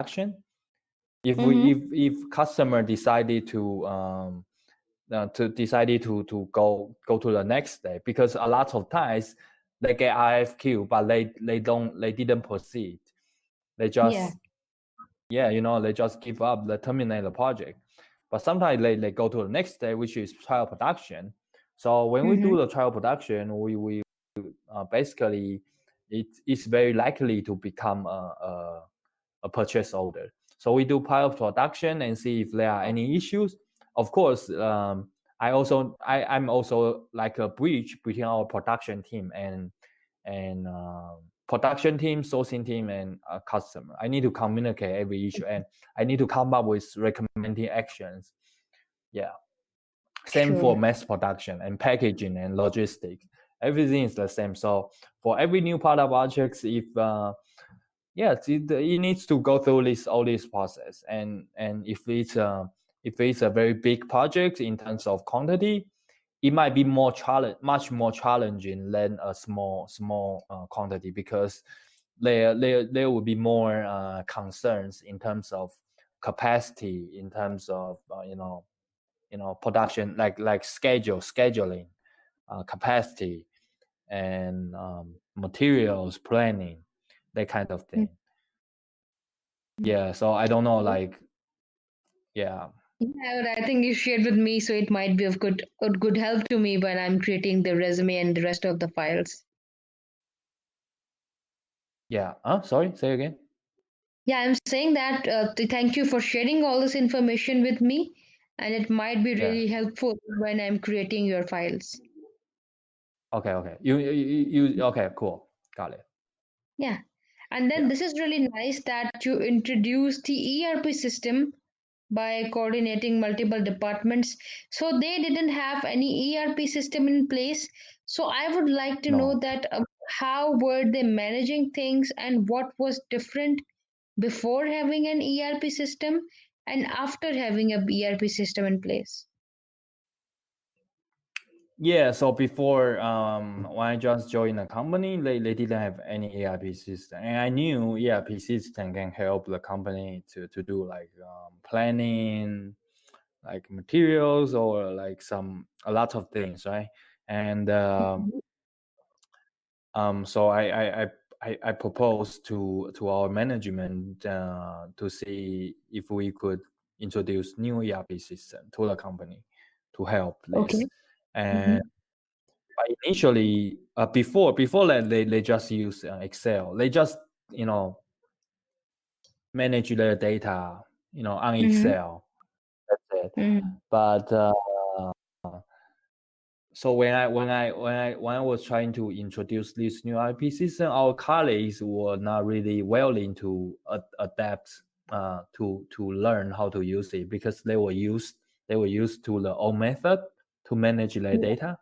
production. If customer decided to go to the next step, because a lot of times they get RFQ but they didn't proceed. They just they just give up, they terminate the project. But sometimes they go to the next step, which is trial production. So when we do the trial production, we basically it's very likely to become a purchase order. So we do pilot production and see if there are any issues. Of course, I'm also like a bridge between our production team and production team, sourcing team, and customer. I need to communicate every issue, and I need to come up with recommending actions. Yeah. Same for mass production and packaging and logistics. Everything is the same. So for every new product projects, if it needs to go through all this process, and if it's a very big project in terms of quantity, it might be much more challenging than a small quantity, because there will be more concerns in terms of capacity, in terms of production, like scheduling, capacity, and materials planning, that kind of thing. Yeah, so I don't know, like, yeah. Yeah, I think you shared with me, so it might be of good help to me when I'm creating the resume and the rest of the files. Yeah. Sorry, say again. Yeah, I'm saying that thank you for sharing all this information with me, and it might be really helpful when I'm creating your files. Okay. You okay, cool. Got it. Yeah. And then this is really nice that you introduced the ERP system by coordinating multiple departments. So they didn't have any ERP system in place. So I would like to know that how were they managing things and what was different before having an ERP system and after having a ERP system in place? Yeah, so before when I just joined the company, they didn't have any ERP system, and I knew ERP system can help the company to do like planning, like materials, or like a lot of things, right? And so I proposed to our management to see if we could introduce new ERP system to the company to help this. And but initially, before that, they just use Excel. They just manage their data on Excel. That's it. But so when I was trying to introduce this new ERP system, our colleagues were not really willing to adapt to learn how to use it, because they were used to the old method to manage their data.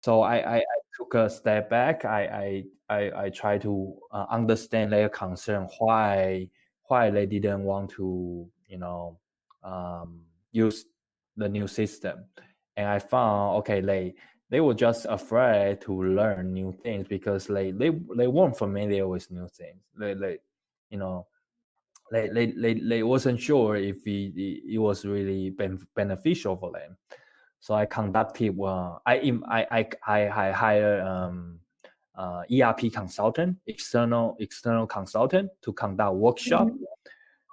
So I took a step back. I try to understand their concern, why they didn't want to use the new system. And I found, okay, they were just afraid to learn new things, because they weren't familiar with new things. They wasn't sure if it was really beneficial for them. So I conducted. I hire ERP consultant, external consultant, to conduct workshop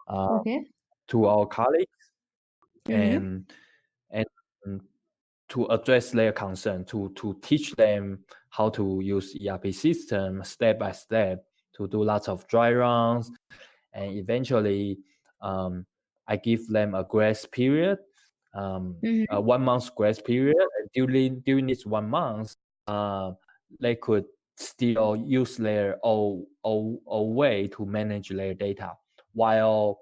to our colleagues, and to address their concern, to teach them how to use ERP system step by step, to do lots of dry runs, and eventually I give them a grace period, a 1 month grace period. And during this 1 month, they could still use their old way to manage their data, while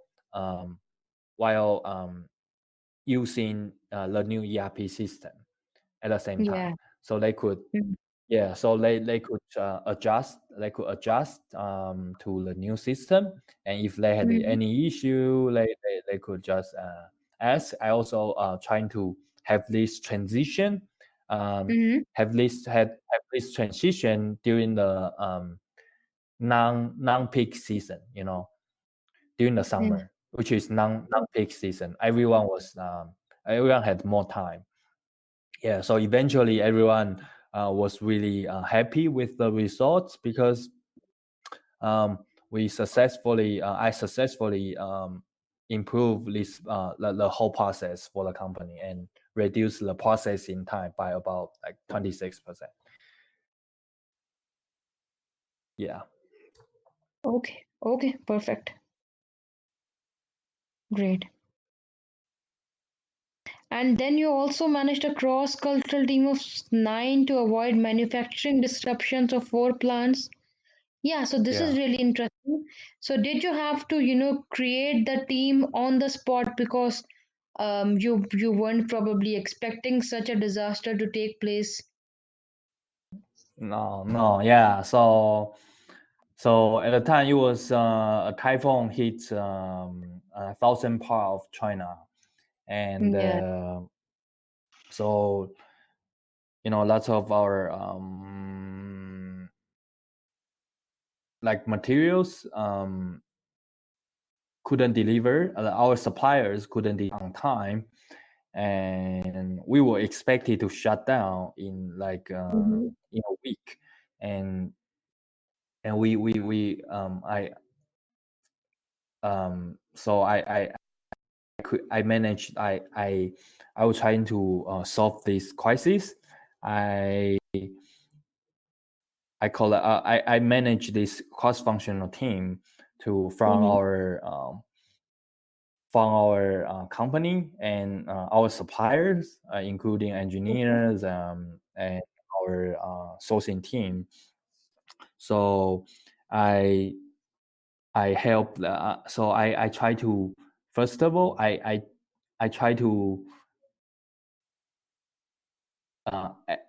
using the new ERP system at the same time. So they could so they could adjust to the new system, and if they had any issue, they could just ask. I also trying to have this transition, have this transition during the non-peak season, during the summer, which is non-peak season. Everyone had more time. Yeah, so eventually everyone was really happy with the results because I successfully improved this the whole process for the company and reduce the processing time by about like 26%. Yeah. Okay, perfect. Great. And then you also managed a cross-cultural team of 9 to avoid manufacturing disruptions of 4 plants. Yeah, so this is really interesting. So did you have to, create the team on the spot because you weren't probably expecting such a disaster to take place? No, yeah. So at the time, it was a typhoon hit 1,000 part of China, and Yeah. so lots of our like materials couldn't deliver. Our suppliers couldn't deliver on time, and we were expected to shut down in like in a week, and we so I managed I was trying to solve this crisis. I call it I manage this cross-functional team from our company and our suppliers, including engineers and our sourcing team. So I help. So I try to, first of all, I try to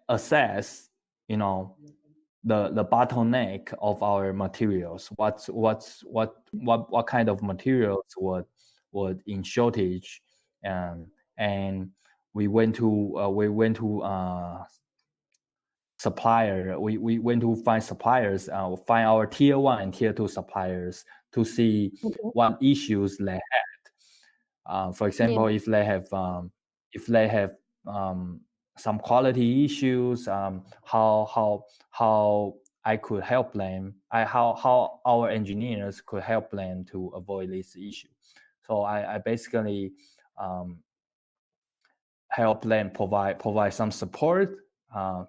assess, the bottleneck of our materials. What kind of materials would in shortage, and we went to supplier. We went to find suppliers, find our tier 1 and tier 2 suppliers to see what issues they had. For example, if they have some quality issues, how I could help them, how our engineers could help them to avoid this issue. So I basically help them provide some support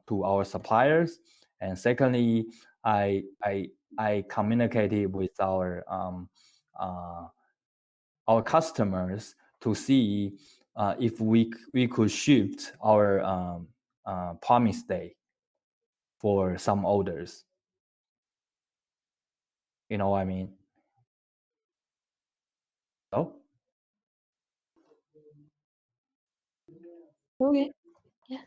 to our suppliers, and secondly, I communicated with our customers to see if we could shift our promise date for some orders. You know what I mean? Oh, Okay. Yeah.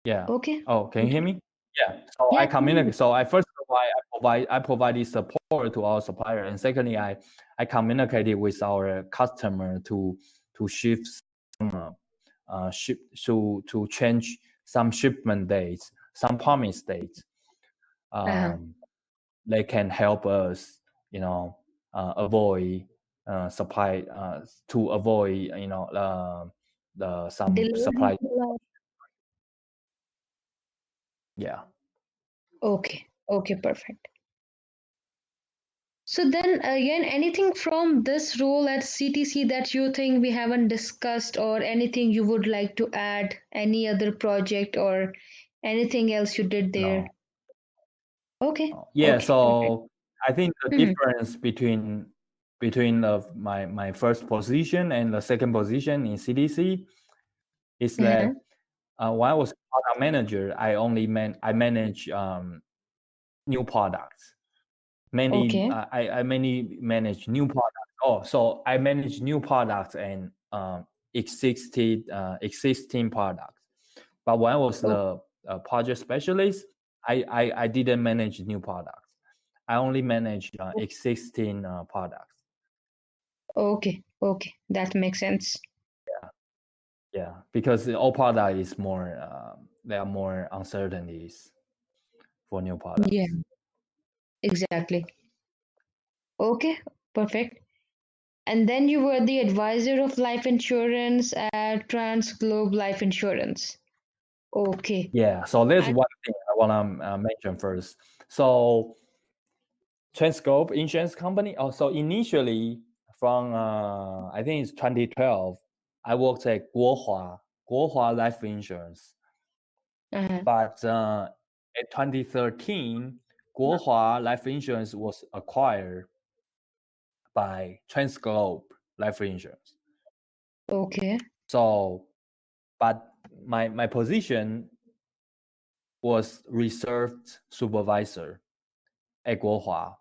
yeah. Okay. Oh, can you hear me? Yeah. So Yeah. I communicate. So I first of all, I provided support to our supplier, and secondly, I communicated with our customer to shift some to change some shipment dates, some promise dates. They can help us, avoid supply to avoid some Delay. supply. Yeah. Okay. Okay, perfect. So then again, anything from this role at CTC that you think we haven't discussed, or anything you would like to add, any other project or anything else you did there? No. Okay. Yeah. Okay, perfect. So I think the difference between my first position and the second position in CTC is that when I was product manager, I manage new products. Mainly, I mainly manage new products. Oh, so I manage new products and existing products. But when I was the project specialist, I didn't manage new products. I only manage existing products. Okay, okay, that makes sense. Yeah, because all product is more there are more uncertainties for new products. Yeah, exactly. Okay, perfect. And then you were the advisor of life insurance at TransGlobe Life Insurance. Okay. Yeah, so there's And one thing I want to mention first. So TransGlobe Insurance Company. Oh, so initially from I think it's 2012, I worked at Guohua Life Insurance. But in 2013, Guohua Life Insurance was acquired by TransGlobe Life Insurance. okay. So, but my position was reserved supervisor at Guohua,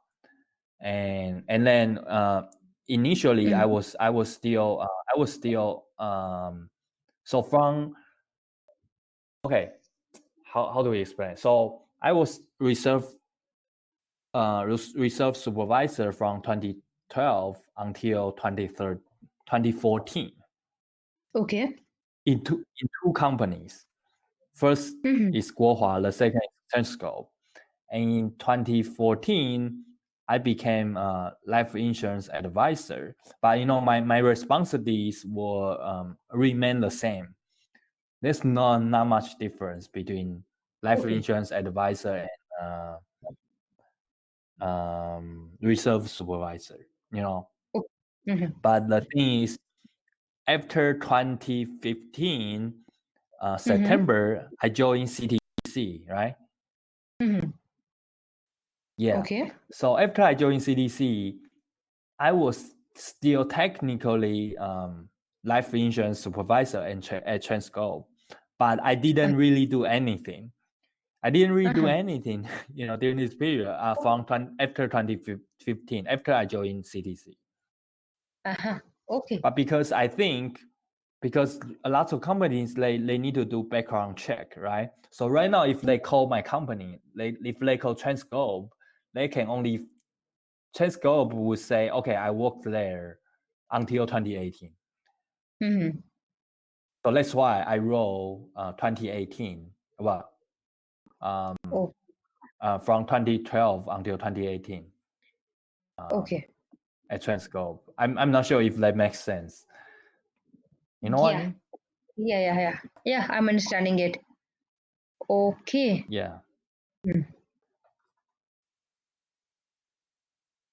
and then initially I was still so from okay, how do we explain? So I was reserve supervisor from 2012 until 2014 Okay. in two companies. First is Guohua, the second is TransGlobe. And in 2014, I became a life insurance advisor. But my responsibilities will remain the same. There's not much difference between life insurance advisor and reserve supervisor. But the thing is, after 2015 September, I joined CTC, right? Yeah. Okay. So after I joined CTC, I was still technically life insurance supervisor at TransGlobe, but I didn't really do anything. I didn't really do anything, during this period after 2015, after I joined CTC. Okay. But because I think because a lot of companies they need to do background check, right? So right now, if they call my company, if they call TransGlobe, they can only TransGlobe would say, okay, I worked there until 2018. So that's why I wrote 2018. Well, from 2012 until 2018. Okay. At TransGlobe. I'm not sure if that makes sense. You know what I mean? Yeah, I'm understanding it. Okay. Yeah.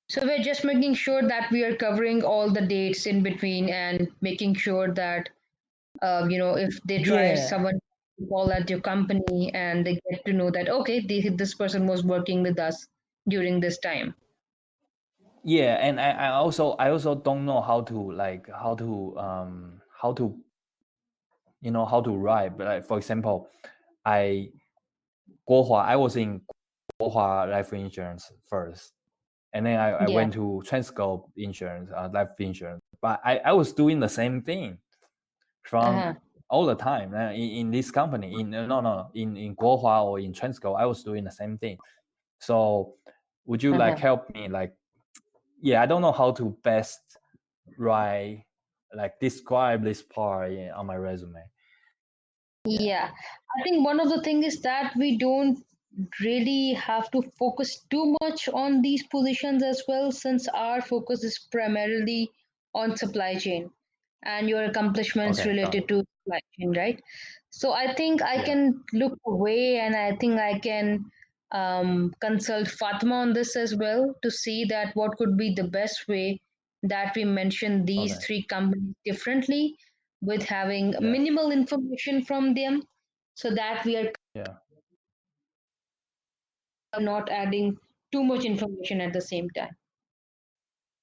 So we're just making sure that we are covering all the dates in between and making sure that if they try someone to call at your company and they get to know that okay, this person was working with us during this time. Yeah, and I also don't know how to how to write. But like, for example, I was in Guohua Life Insurance first, and then I went to TransGlobe Insurance, life insurance. But I was doing the same thing from all the time in this company. In Guohua or in TransGlobe, I was doing the same thing. So would you help me I don't know how to best write describe this part on my resume. Yeah, I think one of the things is that we don't really have to focus too much on these positions as well, since our focus is primarily on supply chain and your accomplishments related to supply chain, right? So I think I can look away and I think I can consult Fatma on this as well to see that what could be the best way that we mention these three companies differently with having minimal information from them so that we are not adding too much information at the same time.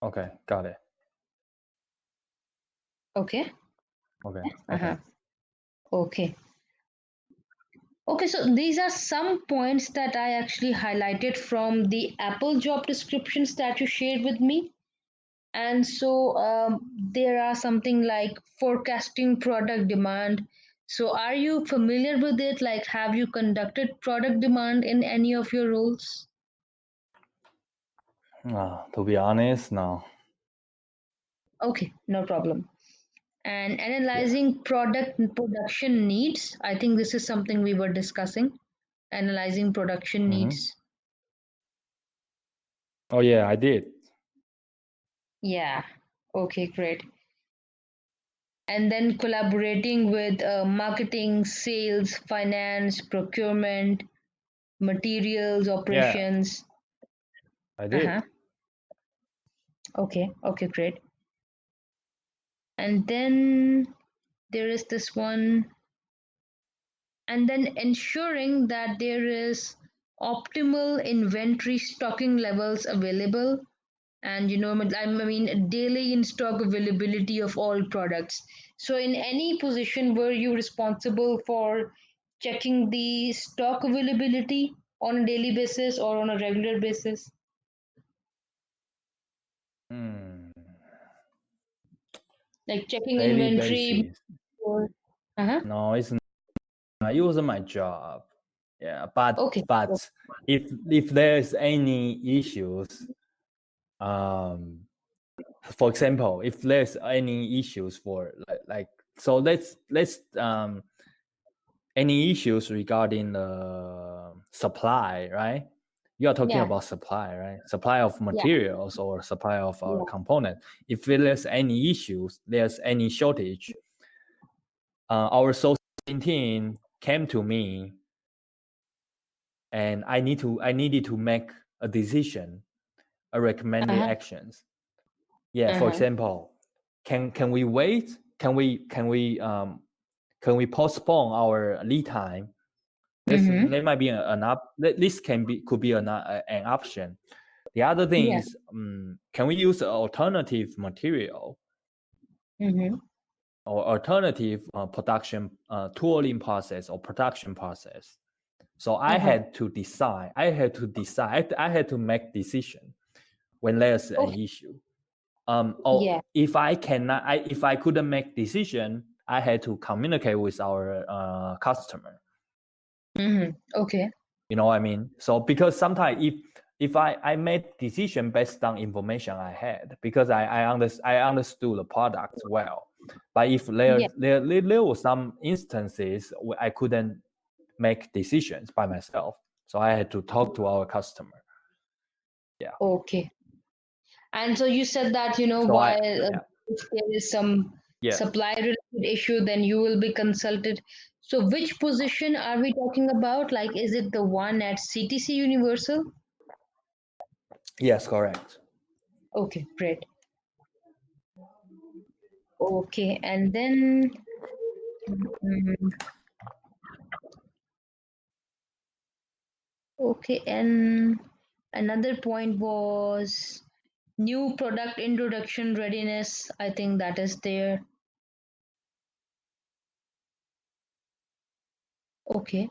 Okay, got it. Okay. Okay. Okay. Okay, so these are some points that I actually highlighted from the Apple job descriptions that you shared with me. And so there are something like forecasting product demand. So are you familiar with it? Like, have you conducted product demand in any of your roles? To be honest, no. Okay, no problem. And analyzing product production needs. I think this is something we were discussing. Analyzing production needs. Oh yeah, I did. Yeah. Okay, great. And then collaborating with marketing, sales, finance, procurement, materials, Yeah, operations. I Uh-huh. did. Okay, great. And then there is this one, and then ensuring that there is optimal inventory stocking levels available, and I mean daily in stock availability of all products. So in any position, were you responsible for checking the stock availability on a daily basis or on a regular basis? Hmm. Like checking Daily inventory basis. or uh-huh. No, it's not. It wasn't my job. Yeah, but Okay. if there's any issues, for example, if there's any issues for like so let's any issues regarding the supply, right? You are talking Yeah. about supply, right? Supply of Yeah. materials or supply of our Yeah. component. If there's any issues, there's any shortage, our sourcing team came to me, and I needed to make a decision, a recommended Uh-huh. actions. Yeah, for Uh-huh. example, can we wait? Can we postpone our lead time? Mm-hmm. There might be this could be an option. The other thing Yeah. is, can we use an alternative material Mm-hmm. or alternative production tooling process or production process? So I Uh-huh. had to decide. I had to make decision when there's an Okay. issue. Or Yeah. if if I couldn't make decision, I had to communicate with our customer. Mm-hmm. Okay. You know what I mean? So because sometimes if I made decision based on information I had, because I understood the product well, but if Yeah. there were some instances where I couldn't make decisions by myself, so I had to talk to our customer. Yeah. Okay. And so you said that, So while yeah. if there is some Yeah. supply related issue, then you will be consulted. So which position are we talking about? Like, is it the one at CTC Universal? Yes, correct. Okay, great. Okay, and then mm, okay, and another point was new product introduction readiness. I think that is there. Okay.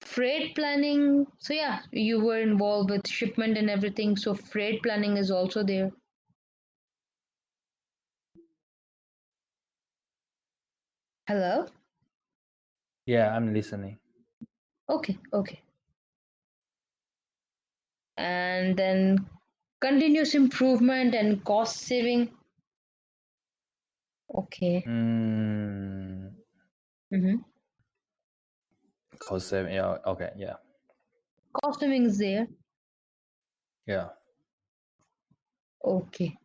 Freight planning. So yeah, you were involved with shipment and everything. So freight planning is also there. Hello? Yeah, I'm listening. Okay. And then continuous improvement and cost saving. Okay. Mm-hmm. Cost saving. Yeah. Okay. Yeah. Cost saving is there. Yeah. Okay.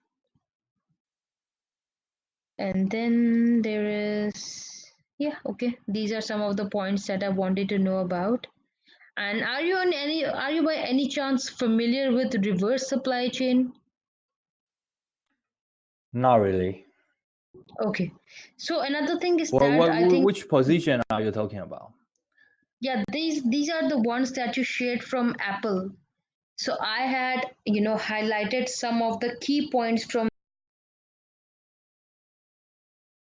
And then there is, yeah, okay. These are some of the points that I wanted to know about. And are you by any chance familiar with reverse supply chain? Not really. Okay. So another thing is that I think, Which position are you talking about? yeah, these are the ones that you shared from Apple. So I had, highlighted some of the key points from